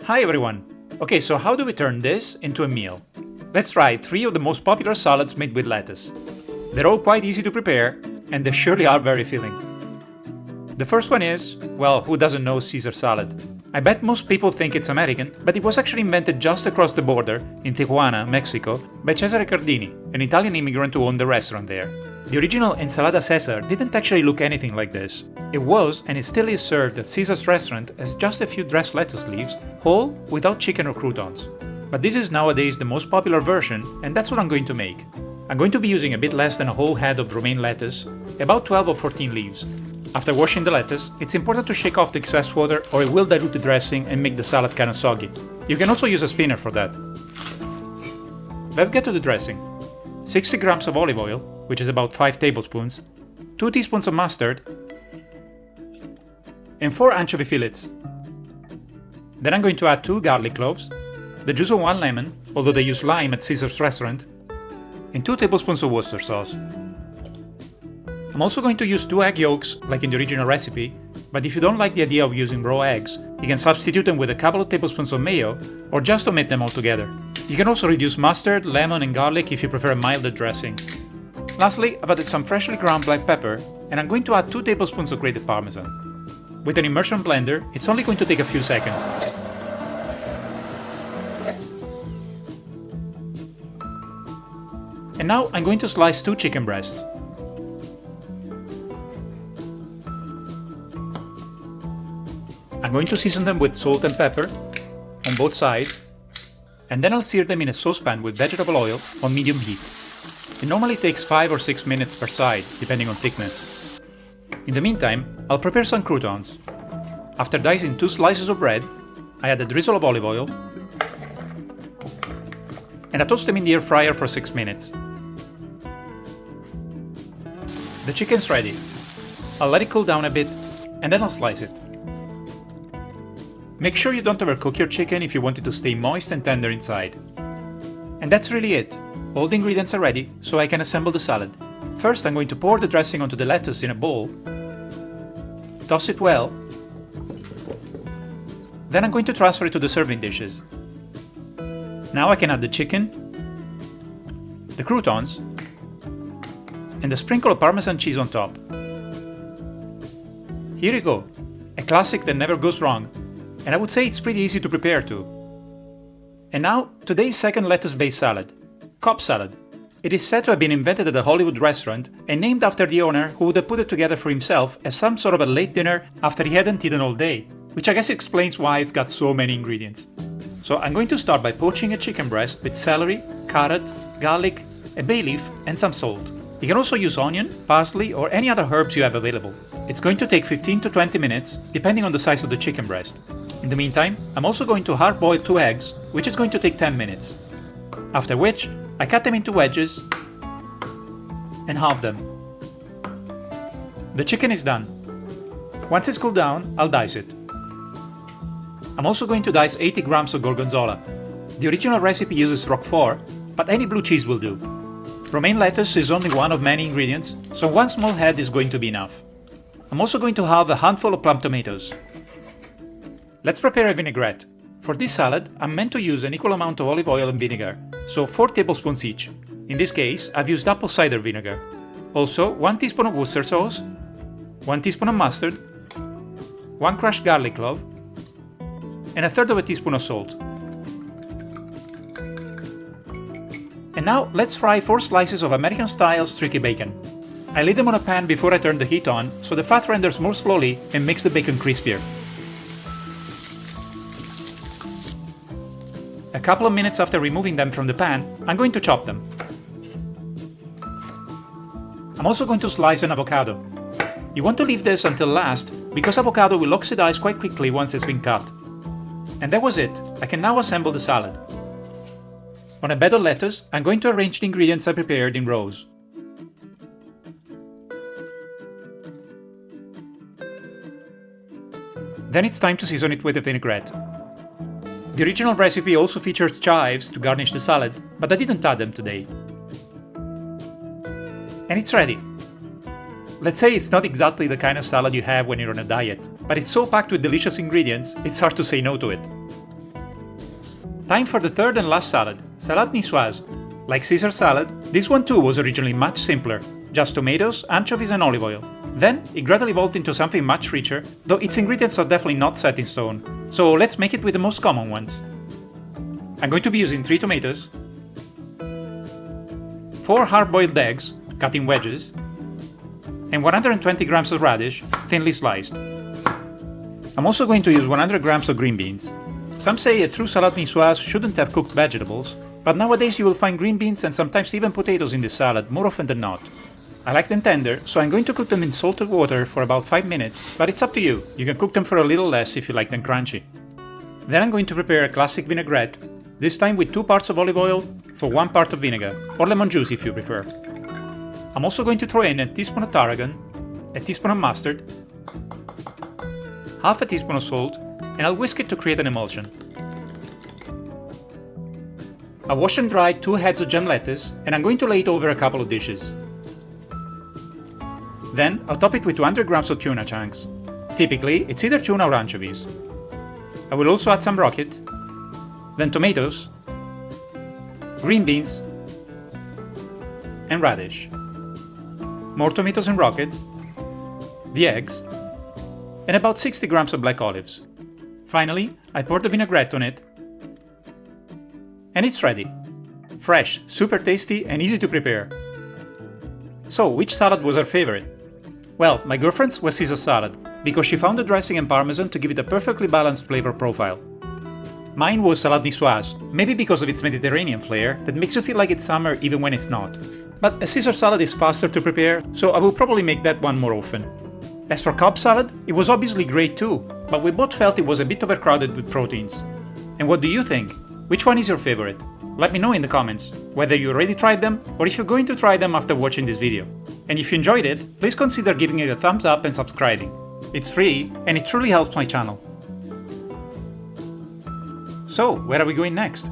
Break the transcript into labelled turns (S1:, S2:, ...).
S1: Hi everyone! Okay, so how do we turn this into a meal? Let's try 3 of the most popular salads made with lettuce. They're all quite easy to prepare, and they surely are very filling. The first one is, well, who doesn't know Caesar salad? I bet most people think it's American, but it was actually invented just across the border, in Tijuana, Mexico, by Cesare Cardini, an Italian immigrant who owned the restaurant there. The original Ensalada Caesar didn't actually look anything like this. It was, and it still is, served at Caesar's restaurant as just a few dressed lettuce leaves, whole, without chicken or croutons. But this is nowadays the most popular version, and that's what I'm going to make. I'm going to be using a bit less than a whole head of romaine lettuce, about 12 or 14 leaves. After washing the lettuce, it's important to shake off the excess water or it will dilute the dressing and make the salad kind of soggy. You can also use a spinner for that. Let's get to the dressing. 60 grams of olive oil, which is about 5 tablespoons, 2 teaspoons of mustard, and 4 anchovy fillets. Then I'm going to add 2 garlic cloves, the juice of 1 lemon, although they use lime at Caesar's restaurant, and 2 tablespoons of Worcester sauce. I'm also going to use 2 egg yolks, like in the original recipe, but if you don't like the idea of using raw eggs, you can substitute them with a couple of tablespoons of mayo, or just omit them altogether. You can also reduce mustard, lemon, and garlic if you prefer a milder dressing. Lastly, I've added some freshly ground black pepper, and I'm going to add 2 tablespoons of grated Parmesan. With an immersion blender, it's only going to take a few seconds. And now I'm going to slice 2 chicken breasts. I'm going to season them with salt and pepper on both sides, and then I'll sear them in a saucepan with vegetable oil on medium heat. It normally takes 5 or 6 minutes per side, depending on thickness. In the meantime, I'll prepare some croutons. After dicing 2 slices of bread, I add a drizzle of olive oil, and I toast them in the air fryer for 6 minutes. The chicken's ready. I'll let it cool down a bit, and then I'll slice it. Make sure you don't overcook your chicken if you want it to stay moist and tender inside. And that's really it. All the ingredients are ready, so I can assemble the salad. First, I'm going to pour the dressing onto the lettuce in a bowl, toss it well, then I'm going to transfer it to the serving dishes. Now I can add the chicken, the croutons, and a sprinkle of Parmesan cheese on top. Here you go, a classic that never goes wrong, and I would say it's pretty easy to prepare too. And now, today's second lettuce-based salad, Cobb salad. It is said to have been invented at a Hollywood restaurant and named after the owner who would have put it together for himself as some sort of a late dinner after he hadn't eaten all day, which I guess explains why it's got so many ingredients. So I'm going to start by poaching a chicken breast with celery, carrot, garlic, a bay leaf, and some salt. You can also use onion, parsley, or any other herbs you have available. It's going to take 15 to 20 minutes, depending on the size of the chicken breast. In the meantime, I'm also going to hard-boil 2 eggs, which is going to take 10 minutes. After which, I cut them into wedges and halve them. The chicken is done. Once it's cooled down, I'll dice it. I'm also going to dice 80 grams of Gorgonzola. The original recipe uses Roquefort, but any blue cheese will do. Romaine lettuce is only one of many ingredients, so 1 small head is going to be enough. I'm also going to halve a handful of plum tomatoes. Let's prepare a vinaigrette. For this salad, I'm meant to use an equal amount of olive oil and vinegar, so 4 tablespoons each. In this case, I've used apple cider vinegar. Also, 1 teaspoon of Worcester sauce, 1 teaspoon of mustard, 1 crushed garlic clove, and 1/3 of a teaspoon of salt. And now, let's fry 4 slices of American-style streaky bacon. I lay them on a pan before I turn the heat on, so the fat renders more slowly and makes the bacon crispier. A couple of minutes after removing them from the pan, I'm going to chop them. I'm also going to slice an avocado. You want to leave this until last, because avocado will oxidize quite quickly once it's been cut. And that was it. I can now assemble the salad. On a bed of lettuce, I'm going to arrange the ingredients I prepared in rows. Then it's time to season it with a vinaigrette. The original recipe also features chives to garnish the salad, but I didn't add them today. And it's ready. Let's say it's not exactly the kind of salad you have when you're on a diet, but it's so packed with delicious ingredients, it's hard to say no to it. Time for the third and last salad, salade niçoise. Like Caesar salad, this one too was originally much simpler, just tomatoes, anchovies and olive oil. Then, it gradually evolved into something much richer, though its ingredients are definitely not set in stone. So let's make it with the most common ones. I'm going to be using 3 tomatoes, 4 hard-boiled eggs, cut in wedges, and 120 grams of radish, thinly sliced. I'm also going to use 100 grams of green beans. Some say a true salade niçoise shouldn't have cooked vegetables, but nowadays you will find green beans and sometimes even potatoes in this salad more often than not. I like them tender, so I'm going to cook them in salted water for about 5 minutes, but it's up to you. You can cook them for a little less if you like them crunchy. Then I'm going to prepare a classic vinaigrette, this time with 2 parts of olive oil for 1 part of vinegar, or lemon juice if you prefer. I'm also going to throw in a teaspoon of tarragon, a teaspoon of mustard, half a teaspoon of salt, and I'll whisk it to create an emulsion. I wash and dry 2 heads of gem lettuce, and I'm going to lay it over a couple of dishes. Then I'll top it with 200 grams of tuna chunks. Typically, it's either tuna or anchovies. I will also add some rocket, then tomatoes, green beans, and radish. More tomatoes and rocket, the eggs, and about 60 grams of black olives. Finally, I pour the vinaigrette on it, and it's ready. Fresh, super tasty, and easy to prepare. So, which salad was her favorite? Well, my girlfriend's was Caesar salad, because she found the dressing and Parmesan to give it a perfectly balanced flavor profile. Mine was salade niçoise, maybe because of its Mediterranean flair that makes you feel like it's summer even when it's not. But a Caesar salad is faster to prepare, so I will probably make that one more often. As for Cobb salad, it was obviously great too, but we both felt it was a bit overcrowded with proteins. And what do you think? Which one is your favorite? Let me know in the comments, whether you already tried them or if you're going to try them after watching this video. And if you enjoyed it, please consider giving it a thumbs up and subscribing. It's free and it truly helps my channel. So, where are we going next?